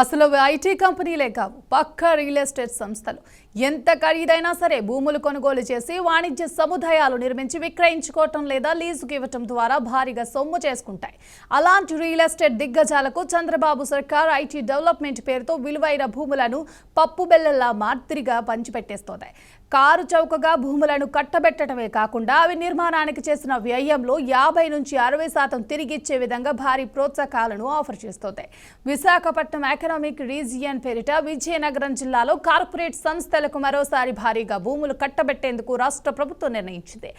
అసలు ఐటీ కంపెనీలే కావు, పక్క రియల్ ఎస్టేట్ సంస్థలు ఎంత ఖరీదైనా సరే భూములు కొనుగోలు చేసి వాణిజ్య సముదాయాలు నిర్మించి విక్రయించుకోవటం లేదా లీజుకు ఇవ్వటం ద్వారా భారీగా సొమ్ము చేసుకుంటాయి. అలాంటి రియల్ ఎస్టేట్ దిగ్గజాలకు చంద్రబాబు సర్కార్ ఐటీ డెవలప్మెంట్ పేరుతో విలువైన భూములను పప్పు బెల్లలా మాదిరిగా పంచిపెట్టేస్తోంది. కారు చౌకగా భూములను కట్టబెట్టడమే కాకుండా అవి నిర్మాణానికి చేసిన వ్యయంలో 50 నుంచి 60% తిరిగిచ్చే విధంగా భారీ ప్రోత్సాహకాలను ఆఫర్ చేస్తోంది. విశాఖపట్నం ఎకనామిక్ రీజియన్ పేరిట విజయనగరం జిల్లాలో కార్పొరేట్ సంస్థలకు మరోసారి భారీగా భూములు కట్టబెట్టేందుకు రాష్ట్ర ప్రభుత్వం నిర్ణయించింది.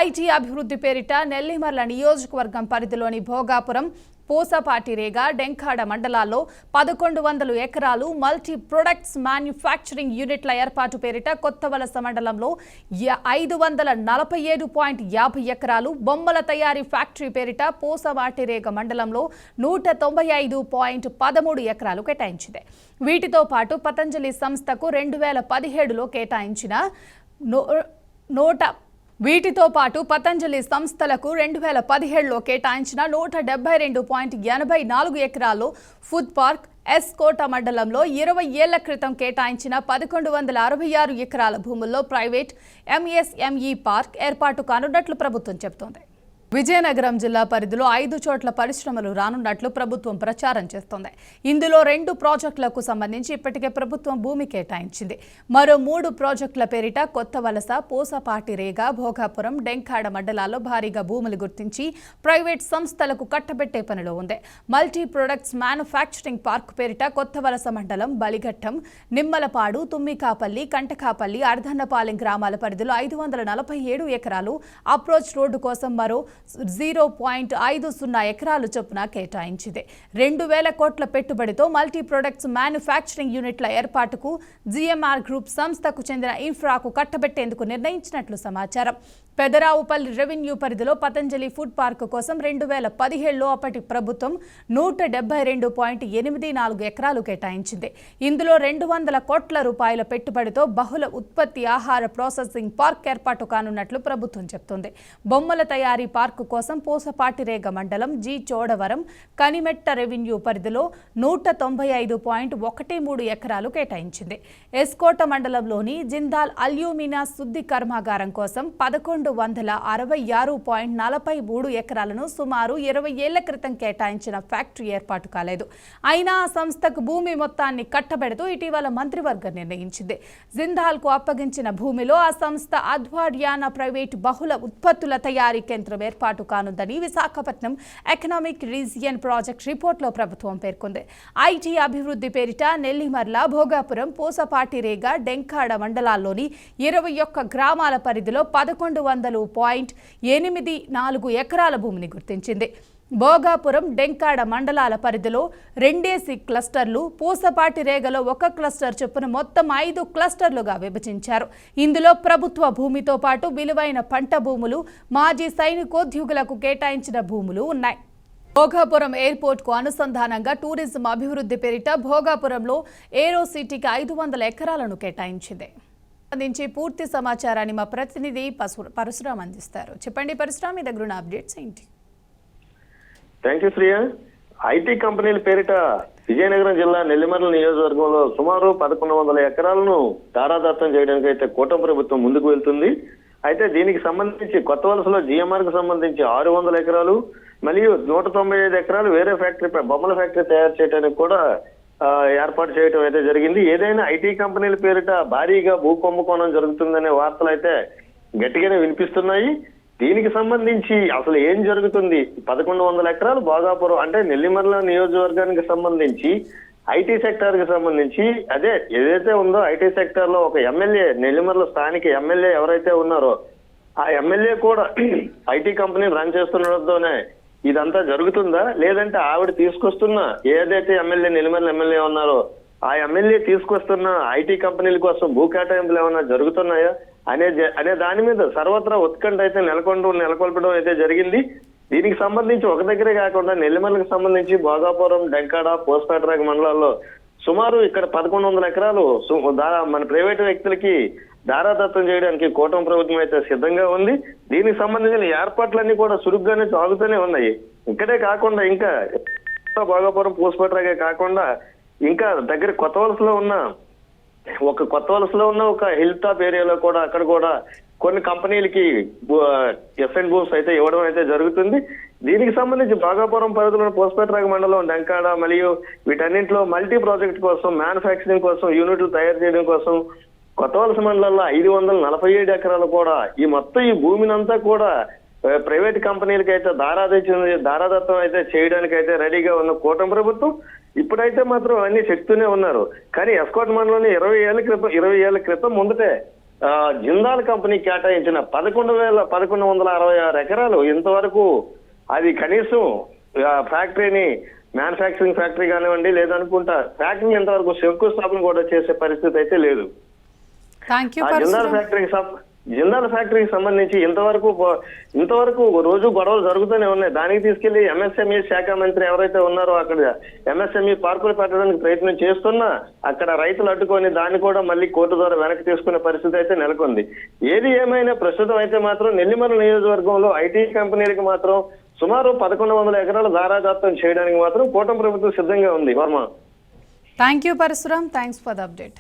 ఐటీ అభివృద్ధి పేరిట నెల్లిమర్ల నియోజకవర్గం పరిధిలోని భోగాపురం, పోసపాటిరేగ, డెంకాడ మండలాల్లో 1100 ఎకరాలు మల్టీ ప్రొడక్ట్స్ మ్యానుఫ్యాక్చరింగ్ యూనిట్ల ఏర్పాటు పేరిట కొత్తవలస మండలంలో 547.50 ఎకరాలు, బొమ్మల తయారీ ఫ్యాక్టరీ పేరిట పోసపాటిరేగ మండలంలో 195.13 ఎకరాలు కేటాయించింది. వీటితో పాటు పతంజలి సంస్థకు 2017లో కేటాయించిన వీటితో పాటు పతంజలి సంస్థలకు 2017లో కేటాయించిన 172.84 ఎకరాల్లో ఫుడ్ పార్క్, ఎస్కోట మండలంలో 20 ఏళ్ల క్రితం కేటాయించిన 1166 ఎకరాల భూముల్లో ప్రైవేట్ ఎంఎస్ఎంఈ పార్క్ ఏర్పాటు కానున్నట్లు ప్రభుత్వం చెబుతోంది. విజయనగరం జిల్లా పరిధిలో 5 చోట్ల పరిశ్రమలు రానున్నట్లు ప్రభుత్వం ప్రచారం చేస్తోంది. ఇందులో 2 ప్రాజెక్టులకు సంబంధించి ఇప్పటికే ప్రభుత్వం భూమి కేటాయించింది. మరో 3 ప్రాజెక్టుల పేరిట కొత్తవలస, పోసపాటిరేగ, భోగాపురం, డెంకాడ మండలాల్లో భారీగా భూములు గుర్తించి ప్రైవేట్ సంస్థలకు కట్టబెట్టే పనిలో ఉంది. మల్టీ ప్రొడక్ట్స్ మ్యానుఫ్యాక్చరింగ్ పార్క్ పేరిట కొత్తవలస మండలం బలిఘట్టం, నిమ్మలపాడు, తుమ్మికాపల్లి, కంటకాపల్లి, అర్ధన్నపాలెం గ్రామాల పరిధిలో 547 ఎకరాలు, అప్రోచ్ రోడ్డు కోసం మరో 0.50 ఎకరాలు చొప్పున కేటాయించింది. 2000 కోట్ల పెట్టుబడితో మల్టీ ప్రొడక్ట్స్ మ్యానుఫ్యాక్చరింగ్ యూనిట్ల ఏర్పాటుకు జిఎంఆర్ గ్రూప్ సంస్థకు చెందిన ఇన్ఫ్రాకు కట్టబెట్టేందుకు నిర్ణయించినట్లు సమాచారం. పెదరావుపల్లి రెవెన్యూ పరిధిలో పతంజలి ఫుడ్ పార్క్ కోసం 2017లో అప్పటి ప్రభుత్వం 172.84 ఎకరాలు కేటాయించింది. ఇందులో 200 కోట్ల రూపాయల పెట్టుబడితో బహుళ ఉత్పత్తి ఆహార ప్రాసెసింగ్ పార్క్ ఏర్పాటు కానున్నట్లు ప్రభుత్వం చెబుతోంది. బొమ్మల తయారీ పార్కు కోసం పోసపాటిరేగ మండలం జి చోడవరం, కనిమెట్ట రెవెన్యూ పరిధిలో 195.13 ఎకరాలు కేటాయించింది. ఎస్కోట మండలంలోని జిందాల్ అల్యూమినా శుద్ధి కర్మాగారం కోసం 1166.43 ఎకరాలను సుమారు 20 ఏళ్ల క్రితం కేటాయించిన ఫ్యాక్టరీ ఏర్పాటు కాలేదు. అయినా ఆ సంస్థకు భూమి మొత్తాన్ని కట్టబెడుతూ ఇటీవల మంత్రివర్గం నిర్ణయించింది. జిందాల్కు అప్పగించిన భూమిలో ఆ సంస్థ అధ్వాడ్యాన ప్రైవేటు బహుళ ఉత్పత్తుల తయారీ కేంద్రం ఏర్పాటు కానుందని విశాఖపట్నం ఎకనామిక్ రీజియన్ ప్రాజెక్ట్ రిపోర్టులో ప్రభుత్వం పేర్కొంది. ఐటీ అభివృద్ధి పేరిట నెల్లిమర్ల, భోగాపురం, పోసపాటిరేగ, డెంకాడ మండలాల్లోని 21 గ్రామాల పరిధిలో 1100.84 ఎకరాల భూమిని గుర్తించింది. భోగాపురం, డెంకాడ మండలాల పరిధిలో 2 క్లస్టర్లు, పూసపాటిరేగలో 1 క్లస్టర్ చొప్పున మొత్తం 5 క్లస్టర్లుగా విభజించారు. ఇందులో ప్రభుత్వ భూమితో పాటు విలువైన పంట భూములు, మాజీ సైనికోద్యోగులకు కేటాయించిన భూములు ఉన్నాయి. భోగాపురం ఎయిర్పోర్ట్కు అనుసంధానంగా టూరిజం అభివృద్ధి పేరిట భోగాపురంలో ఏరో సిటీకి 500 ఎకరాలను కేటాయించింది. సంబంధించి పూర్తి సమాచారాన్ని మా ప్రతినిధి పరశురామ్ అందిస్తారు. చెప్పండి పరశురామ్, మీ దగ్గర ఉన్న అప్డేట్స్ ఏంటి? Thank you Shriya. ఐటీ కంపెనీల పేరిట విజయనగరం జిల్లా నెల్లిమర్ల నియోజకవర్గంలో సుమారు 1100 ఎకరాలను ధారాదత్తం చేయడానికి అయితే కూటమి ప్రభుత్వం ముందుకు వెళ్తుంది. అయితే దీనికి సంబంధించి కొత్త వలసలో జిఎంఆర్ కు సంబంధించి 600 ఎకరాలు మరియు 195 ఎకరాలు వేరే ఫ్యాక్టరీ, బొమ్మల ఫ్యాక్టరీ తయారు చేయడానికి కూడా ఏర్పాటు చేయడం అయితే జరిగింది. ఏదైనా ఐటీ కంపెనీల పేరిట భారీగా భూ కుంభకోణం జరుగుతుందనే వార్తలు అయితే గట్టిగానే వినిపిస్తున్నాయి. దీనికి సంబంధించి అసలు ఏం జరుగుతుంది? 1100 ఎకరాలు భోగాపురం అంటే నెల్లిమర్ల నియోజకవర్గానికి సంబంధించి ఐటీ సెక్టార్ కి సంబంధించి అదే ఏదైతే ఉందో ఐటీ సెక్టార్ లో ఒక ఎమ్మెల్యే, నెల్లిమర్ల స్థానిక ఎమ్మెల్యే ఎవరైతే ఉన్నారో ఆ ఎమ్మెల్యే కూడా ఐటీ కంపెనీ రన్ చేస్తుండడంతోనే ఇదంతా జరుగుతుందా, లేదంటే ఆవిడ తీసుకొస్తున్న ఏదైతే ఎమ్మెల్యే, నెల్లిమర్ల ఎమ్మెల్యే ఉన్నారో ఆ ఎమ్మెల్యే తీసుకొస్తున్న ఐటీ కంపెనీల కోసం భూ కేటాయింపులు ఏమైనా జరుగుతున్నాయా అనే దాని మీద సర్వత్రా ఉత్కంఠ అయితే నెలకొల్పడం అయితే జరిగింది. దీనికి సంబంధించి ఒక దగ్గరే కాకుండా నెల్లిమర్లకు సంబంధించి భోగాపురం, డెంకాడ, పోసపాటిరేగ మండలాల్లో సుమారు ఇక్కడ 1100 ఎకరాలు మన ప్రైవేటు వ్యక్తులకి ధారాదత్తం చేయడానికి కూటమి ప్రభుత్వం అయితే సిద్ధంగా ఉంది. దీనికి సంబంధించిన ఏర్పాట్లన్నీ కూడా చురుగ్గానే సాగుతూనే ఉన్నాయి. ఇక్కడే కాకుండా ఇంకా భోగాపురం, పోసపాటిరేగే కాకుండా ఇంకా దగ్గర కొత్త వలసలో ఉన్న ఒక హిల్ టాప్ ఏరియాలో కూడా అక్కడ కూడా కొన్ని కంపెనీలకి ఎఫ్ఎండ్ భూమ్స్ అయితే ఇవ్వడం అయితే జరుగుతుంది. దీనికి సంబంధించి బాగాపురం పరిధిలోని పోస్పేటరాగ మండలం డంకాడ మరియు వీటన్నింటిలో మల్టీ ప్రాజెక్ట్ కోసం, మ్యానుఫ్యాక్చరింగ్ కోసం, యూనిట్లు తయారు చేయడం కోసం కొత్త వలస మండలంలో 547 ఎకరాలు కూడా ఈ మొత్తం ఈ భూమినంతా కూడా ప్రైవేట్ కంపెనీలకి అయితే దారాదత్తం అయితే చేయడానికి అయితే రెడీగా ఉన్న కూటమి ప్రభుత్వం ఇప్పుడైతే మాత్రం అన్ని చెప్తూనే ఉన్నారు. కానీ ఎస్కోట్ మండలంలో 20 ఏళ్ల క్రితం ముందటే జిందాల్ కంపెనీ కేటాయించిన 11,166 ఎకరాలు ఇంతవరకు అది కనీసం ఫ్యాక్టరీని మ్యానుఫ్యాక్చరింగ్ ఫ్యాక్టరీ కానివ్వండి లేదనుకుంటా ఫ్యాక్టరీని ఇంతవరకు శంకుస్థాపన కూడా చేసే పరిస్థితి అయితే లేదు. జిందాల్ ఫ్యాక్టరీకి సంబంధించి ఇంతవరకు రోజు గొడవలు జరుగుతూనే ఉన్నాయి. దానికి తీసుకెళ్లి ఎంఎస్ఎంఈ శాఖ మంత్రి ఎవరైతే ఉన్నారో అక్కడ ఎంఎస్ఎంఈ పార్కులు పెట్టడానికి ప్రయత్నం చేస్తున్నా అక్కడ రైతులు అడ్డుకొని దాన్ని కూడా మళ్ళీ కోర్టు ద్వారా వెనక్కి తీసుకునే పరిస్థితి అయితే నెలకొంది. ఏది ఏమైనా ప్రస్తుతం అయితే మాత్రం నెల్లిమర్ల నియోజకవర్గంలో ఐటీ కంపెనీలకు మాత్రం సుమారు 1100 ఎకరాలు దారాదత్తం చేయడానికి మాత్రం కూటమి ప్రభుత్వం సిద్ధంగా ఉంది. Varma. Thank you Parashuram, thanks for the update.